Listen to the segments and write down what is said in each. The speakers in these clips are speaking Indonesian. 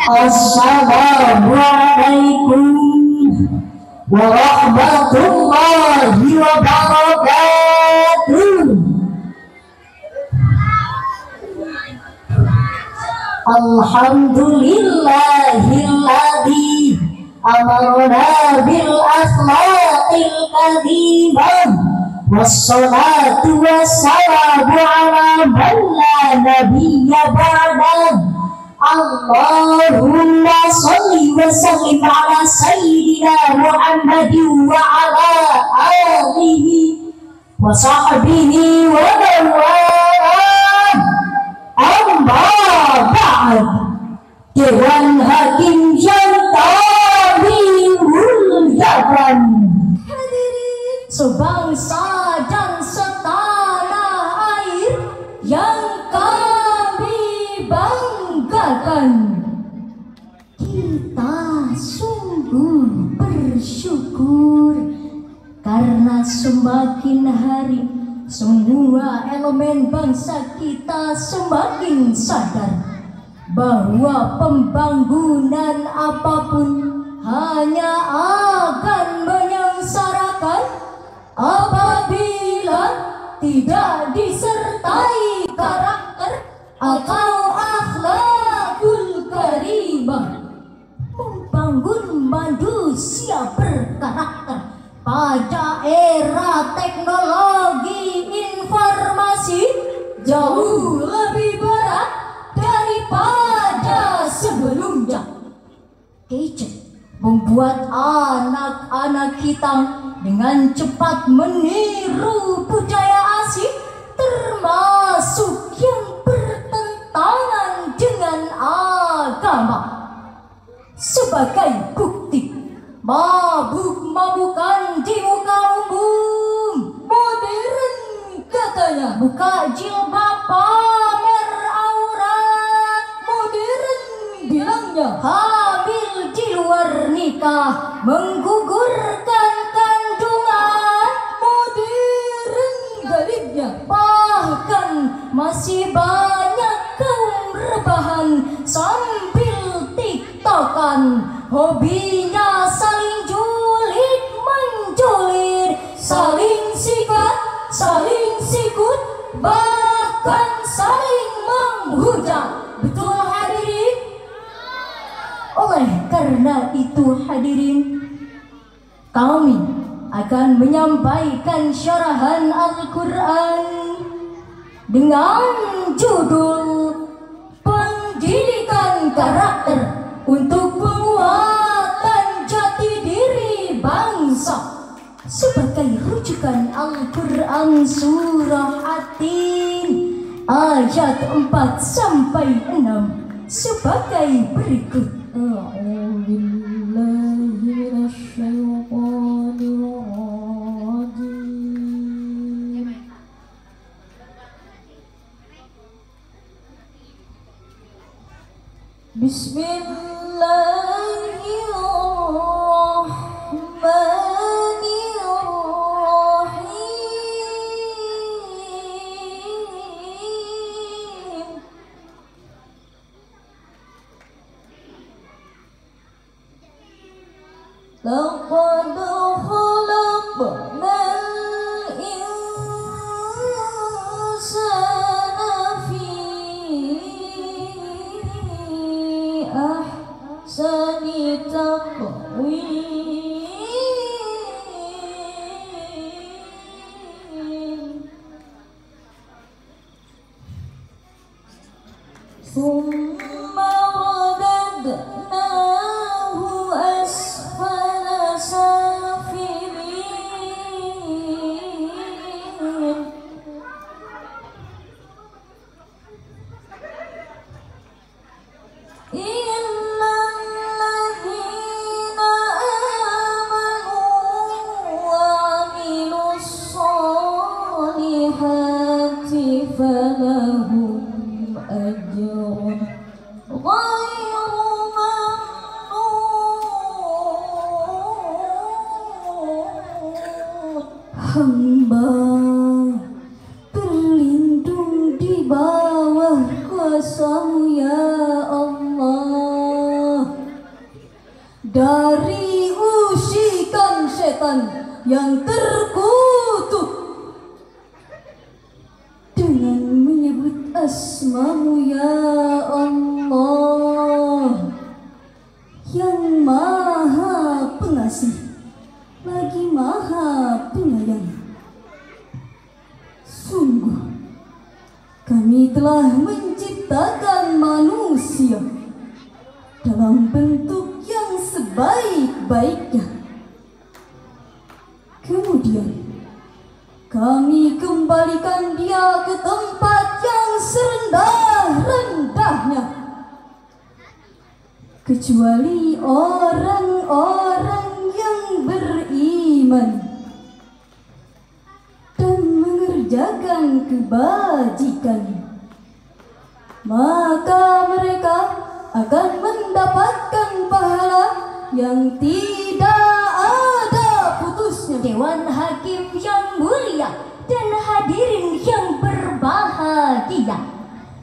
Assalamualaikum warahmatullahi wabarakatuh. Alhamdulillahilladzi amarna bil akhlaqil karimah wassalatu wassalamu ala man la nabiyya ba'dah. Allahumma sholli wa sallim ala sayyidina Muhammadin wa ala alihi wa sahbihi wa man amma ba'd. Dewan Hakim yang kami muliakan, hadirin sebangsa dan setanah air yang kami banggakan, kita sungguh bersyukur karena semakin hari semua elemen bangsa kita semakin sadar bahwa pembangunan apapun hanya akan menyengsarakan apabila tidak disertai karakter atau akhlakul karimah. Membangun manusia berkarakter pada era teknologi informasi jauh lebih berat daripada sebelumnya. Gadget membuat anak-anak kita dengan cepat meniru budaya asing, termasuk yang bertentangan dengan agama. Sebagai bukti, mabuk-mabukan di muka umum, modern katanya, buka jilbab pamer aurat, modern bilangnya, hamil di luar nikah, menggugurkan kandungan, modern galibnya. Bahkan masih banyak kaum rebahan sambil tiktokan, hobinya saling julid menjulit, saling sikat, saling sikut, bahkan saling menghujat. Betul hadirin? Oleh karena itu hadirin, kami akan menyampaikan syarahan Al-Quran dengan judul Pendidikan Karakter untuk Penguatan Jati Diri Bangsa, sebagai rujukan Al-Quran surah At-Tin ayat 4 sampai 6 sebagai berikut. Bismillahirrahmanirrahim. Laqad khalaqnal insana fi ahsani taqwim. Thumma radadnahu asfala safilin. Innal ladzina amanu wa amilus solihati falahum ajrun ghairu mamnun. Hamba berlindung di bawah kuasa-Mu ya Allah. setan yang terkutuk dengan menyebut asma-Mu ya Allah yang Maha Pengasih lagi Maha Penyayang. Sungguh kami telah menciptakan manusia dalam bentuk yang sebaik-baiknya. Kemudian kami kembalikan dia ke tempat yang serendah-rendahnya, kecuali orang-orang yang beriman dan mengerjakan kebajikan, maka mereka akan mendapatkan pahala yang tidak ada putusnya. Dewan Hakim yang mulia dan hadirin yang berbahagia,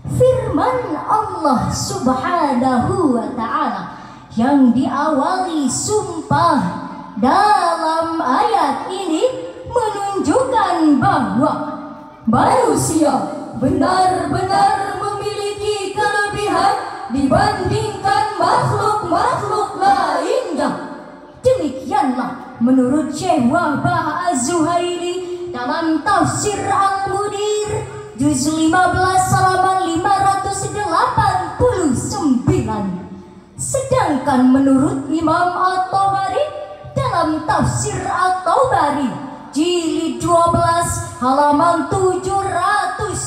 firman Allah Subhanahu wa ta'ala yang diawali sumpah dalam ayat ini menunjukkan bahwa manusia benar-benar memiliki kelebihan dibandingkan makhluk-makhluk lainnya. Demikianlah menurut Syekh Wahbah Az-Zuhaili dalam tafsir Al-Mudir juz 15 halaman 589. Sedangkan menurut Imam At-Tabari dalam tafsir At-Tabari jilid 12 halaman 771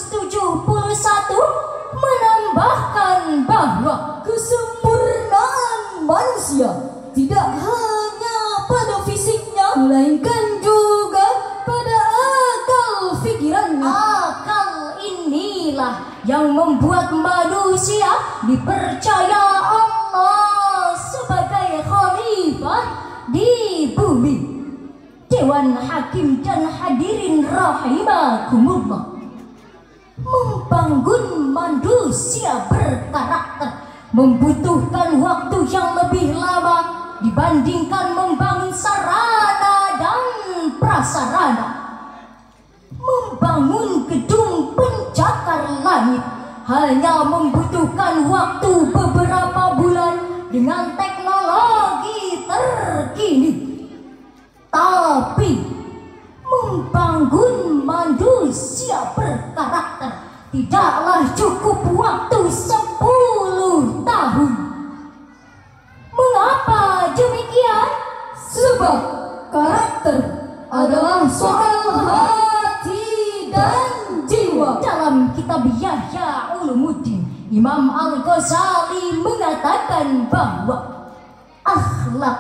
menambahkan bahwa kesempurnaan manusia tidak hanya pada fisiknya, melainkan juga pada akal pikirannya. Akal inilah yang membuat manusia dipercaya Allah sebagai khalifah di bumi. Dewan Hakim dan hadirin rahimakumullah, membangun manusia berkarakter membutuhkan waktu yang lebih lama dibandingkan membangun sarana dan prasarana. Membangun gedung pencakar langit hanya membutuhkan waktu beberapa bulan dengan teknologi terkini. Tapi membangun manusia berkarakter tidaklah cukup waktu 10 tahun. Mengapa demikian? Sebab karakter adalah soal hati dan jiwa. Dalam kitab Yahya Ulumuddin, Imam Al-Ghazali mengatakan bahwa akhlak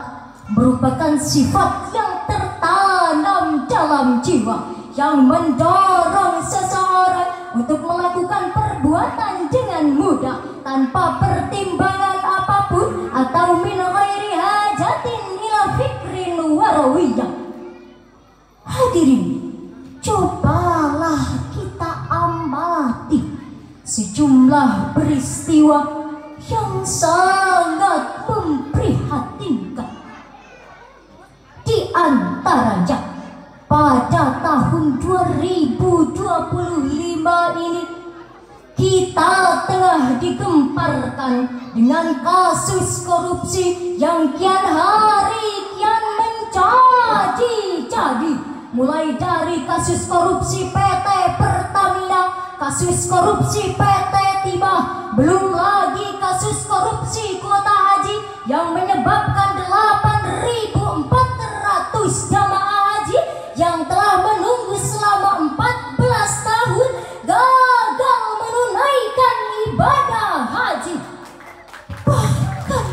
merupakan sifat yang tertanam dalam jiwa yang mendorong seseorang untuk melakukan perbuatan dengan mudah tanpa pertimbangan apapun atau min ghairi hajatin ila fikrin warawiyah. Hadirin, cobalah kita amati sejumlah peristiwa yang sangat memprihatinkan. Di antaranya pada tahun 2025 ini kita tengah digemparkan dengan kasus korupsi yang kian hari kian menjadi-jadi, mulai dari kasus korupsi PT Pertamina, kasus korupsi PT Timah, belum lagi kasus korupsi kuota haji yang menyebabkan 8.400 jamaah haji yang telah menunggu selama 14 tahun gagal menunaikan ibadah haji. Bahkan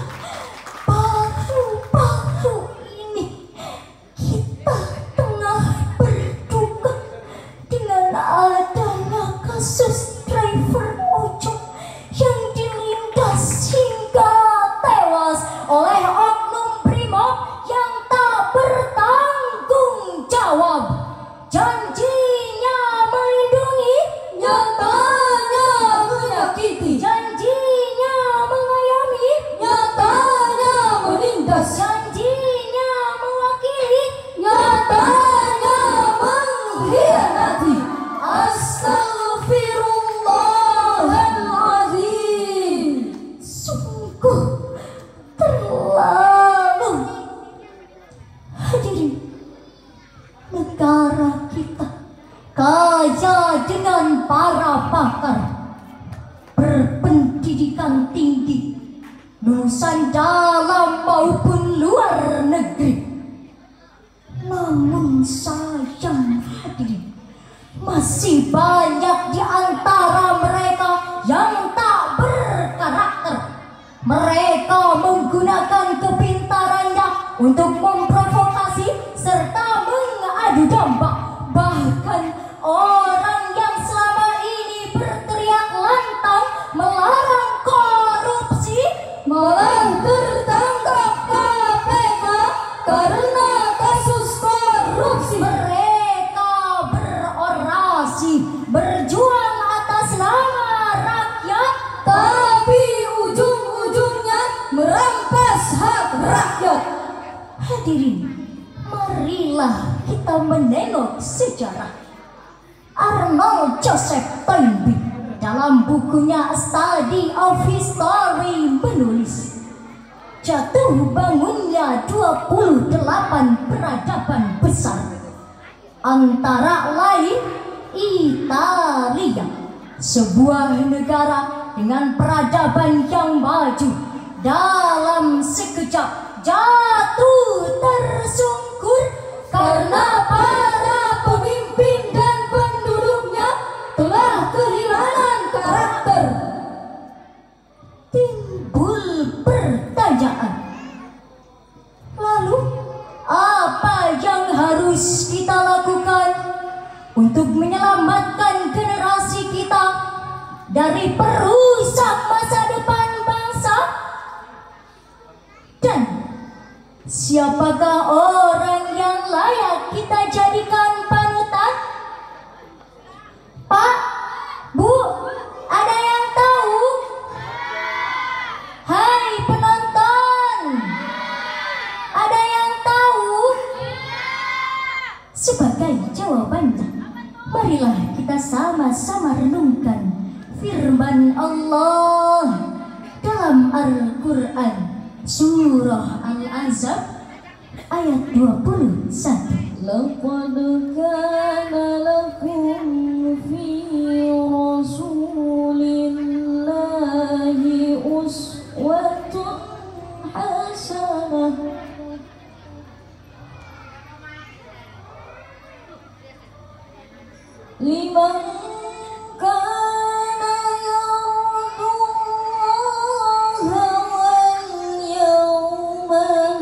baru-baru ini kita tengah berduka dengan adanya kasus driver ojol yang dilindas hingga tewas oleh oknum brimob yang saya dengan para pakar berpendidikan tinggi, lulusan dalam maupun luar negeri. Namun sayang hadirin, masih banyak di antara mereka yang tak berkarakter. Mereka menggunakan kepintarannya untuk memprovokasi serta mengadu domba. Bahkan orang yang selama ini berteriak lantang melarang korupsi malah tertangkap KPK karena kasus korupsi. Mereka berorasi, berjuang atas nama rakyat, tapi ujung-ujungnya merampas hak rakyat. Hadirin, marilah kita menengok sejarah. Arnold Joseph Toynbee dalam bukunya A Study of History menulis, jatuh bangunnya 28 peradaban besar, antara lain Italia, sebuah negara dengan peradaban yang maju, dalam sekejap jatuh tersungkur karena para pemimpin dan penduduknya telah kehilangan karakter. Timbul pertanyaan, lalu apa yang harus kita lakukan untuk menyelamatkan generasi kita dari perusak masa depan bangsa? Dan siapakah orang yang layak kita jadikan panutan? Pak, Bu, ada yang tahu? Hai penonton, ada yang tahu? Sebagai jawabannya, marilah kita sama-sama renungkan firman Allah dalam Al-Quran Surah Al-Ahzab ayat 21. Laqad kana lakum fi Rasulillahi uswatun hasanah liman kana yarjullaha wal yawmal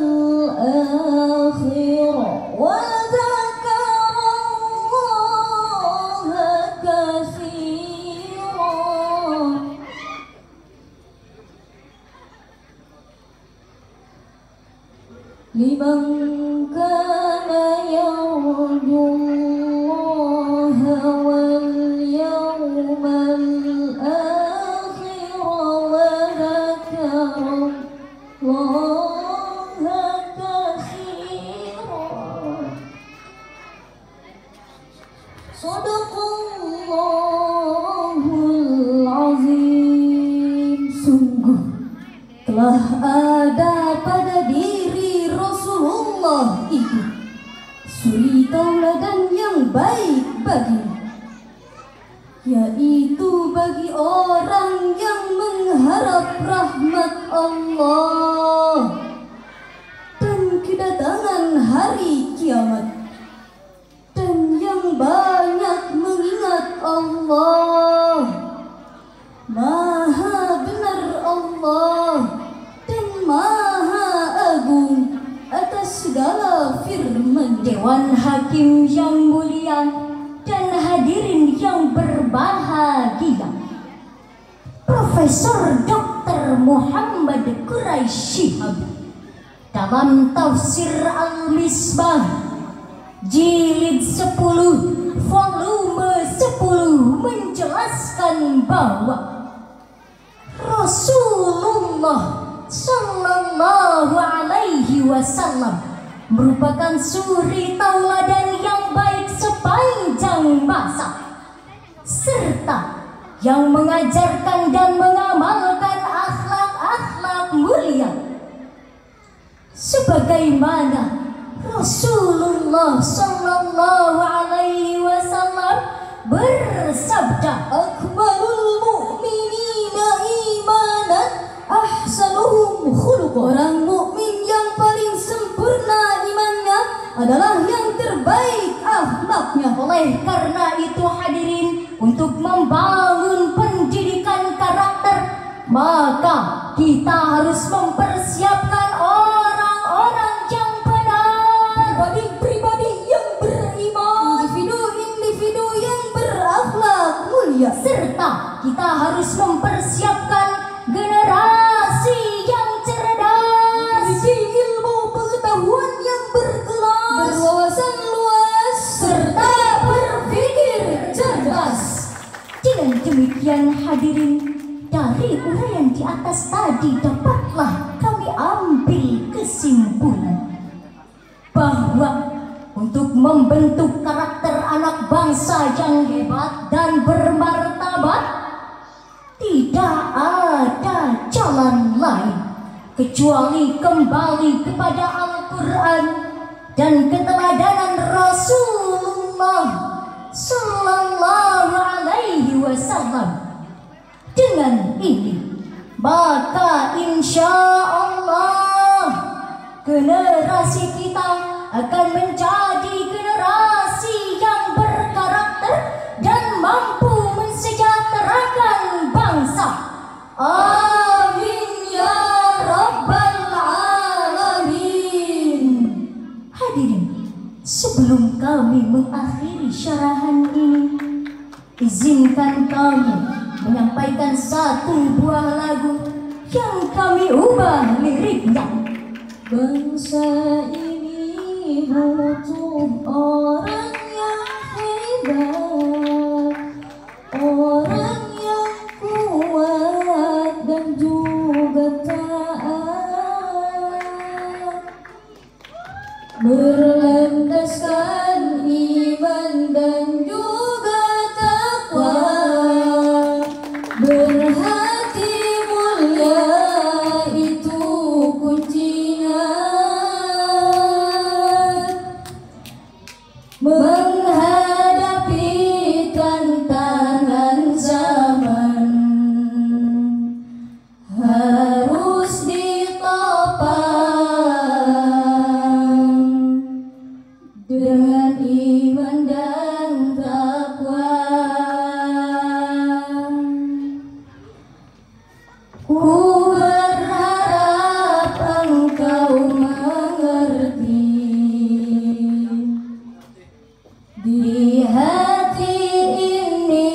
akhir wa dzakarallaha katsiran. Liman kana yarjullaha wal yawmal akhir wa dzakarallaha katsiran. Shadaqallahul azim. Sungguh telah ada pada diri Rasulullah itu suri tauladan yang baik baginya, yaitu bagi orang yang mengharap rahmat Allah dan kedatangan hari kiamat, dan yang banyak mengingat Allah. Maha benar Allah dan maha agung atas segala firman. Dewan Hakim yang mulia dan hadirin yang berbahagia, Profesor Dr. Muhammad Quraisy dalam tafsir Al-Misbah jilid 10 volume 10 menjelaskan bahwa Rasulullah Sallallahu Alaihi Wasallam merupakan suri tauladan yang baik sepanjang masa, serta yang mengajarkan dan mengamalkan akhlak-akhlak mulia, sebagaimana Rasulullah Sallallahu Alaihi Wasallam bersabda, Akmalul mu'minina imanan ahsanuhum khuluqan. Orang mukmin yang paling sempurna imannya adalah yang terbaik akhlaknya. Oleh karena itu hadirin, untuk membangun pendidikan karakter, maka kita harus mempersiapkan orang-orang yang benar, Pribadi-pribadi yang beriman, individu-individu yang berakhlak mulia. serta kita harus mempersiapkan generasi yang cerdas, Memiliki ilmu pengetahuan yang berkelas, berwawasan luas, serta berpikir cerdas. Dengan demikian hadirin, dari uraian di atas tadi dapatlah kami ambil kesimpulan bahwa untuk membentuk karakter anak bangsa yang hebat dan bermartabat, tidak ada jalan lain kecuali kembali kepada Al-Quran dan keteladanan Rasulullah Sallallahu Alaihi Wasallam. Dengan ini, maka insya Allah generasi kita akan menjadi generasi yang berkarakter dan mampu mensejahterakan bangsa. Amin ya rabbal alamin. Hadirin, sebelum kami mengakhiri syarahan ini, izinkan kami menyampaikan satu buah lagu yang kami ubah liriknya. Bangsa ini butuh orang yang hebat, orang yang kuat dan juga taat, berlandaskan iman dan juga takwa, berhati mulia itu kuncinya, menghadapi tantangan zaman harus ditopang dengan iman dan takwa. Ku berharap engkau mengerti, di hati ini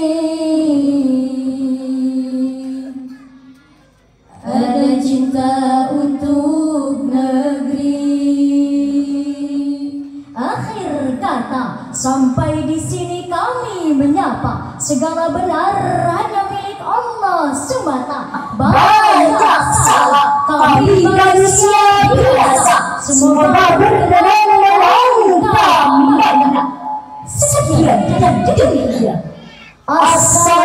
ada cinta untuk negeri. Akhir kata, sampai di sini kami menyapa, segala benar hanya milik Allah semata. Banyak salah kami manusia biasa, semoga berkenan dengan kami. Sekian dan demikian. Assalamualaikum